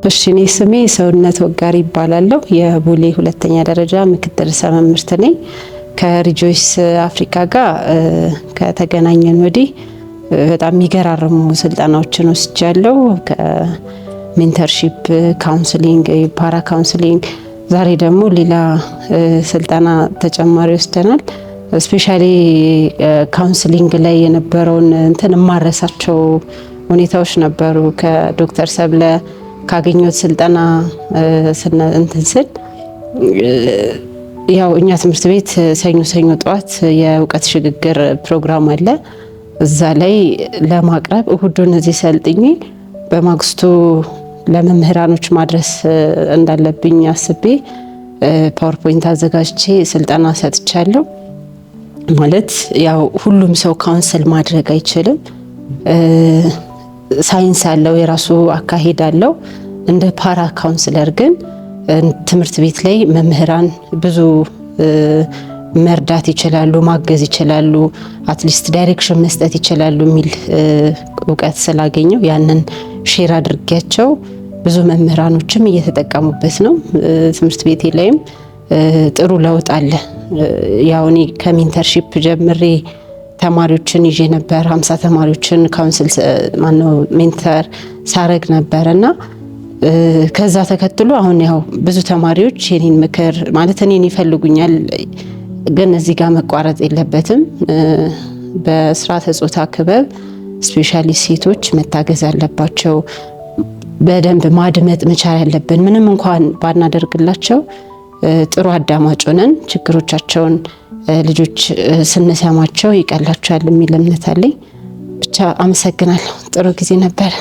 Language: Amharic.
እሺ እኔ ስሜ ሰውነት ወጋሪ ይባላለሁ። የቦሌ ሁለተኛ ደረጃ ምክትል ርዕሰ መምህርት ነኝ። ከሪጆይስ አፍሪካ ጋር ከተገናኘን ወዲህ በጣም የሚገራርሙ ስልጠናዎችን ወስጃለሁ። ከሜንተርሺፕ፣ ካውንስሊንግ፣ ፓራ ካውንስሊንግ፣ ዛሬ ደግሞ ሌላ ስልጠና ተጨማሪ ወስደናል። ስፔሻሊ ካውንስሊንግ ላይ የነበረውን የማረሳቸው ሁኔታዎች ነበሩ። ከዶክተር ሰብለ ካገኘሁት ስልጠና ስል ያው እኛ ትምህርት ቤት ሰኞ ጠዋት የእውቀት ሽግግር ፕሮግራም አለ። እዛ ላይ ለማቅረብ እሁዱን እዚህ ሰልጥኜ በማግስቱ ለመምህራኖች ማድረስ እንዳለብኝ አስቤ ፓወርፖይንት አዘጋጅቼ ስልጠና ሰጥቻለሁ። ማለት ያው ሁሉም ሰው ካውንስል ማድረግ አይችልም። ሳይንስ አለው፣ የራሱ አካሄድ አለው። እንደ ፓራ ካውንስለር ግን ትምህርት ቤት ላይ መምህራን ብዙ መርዳት ይችላሉ፣ ማገዝ ይችላሉ፣ አትሊስት ዳይሬክሽን መስጠት ይችላሉ የሚል እውቀት ስላገኘው ያንን ሼር አድርጌያቸው ብዙ መምህራኖችም እየተጠቀሙበት ነው። ትምህርት ቤቴ ላይም ጥሩ ለውጥ አለ። ያው እኔ ከሜንተርሺፕ ጀምሬ ተማሪዎችን ይዤ ነበር። 50 ተማሪዎችን ካውንስል ሜንተር ሳረግ ነበር እና ከዛ ተከትሎ አሁን ያው ብዙ ተማሪዎች የኔን ምክር ማለት እኔን ይፈልጉኛል። ግን እዚህ ጋር መቋረጥ የለበትም። በስርዓተ ጾታ ክበብ ስፔሻሊ ሴቶች መታገዝ አለባቸው። በደንብ ማድመጥ መቻል ያለብን፣ ምንም እንኳን ባናደርግላቸው ጥሩ አዳማጭ ሆነን ችግሮቻቸውን ልጆች ስንሰማቸው ይቀላቸዋል የሚል እምነት አለኝ። ብቻ አመሰግናለሁ። ጥሩ ጊዜ ነበር።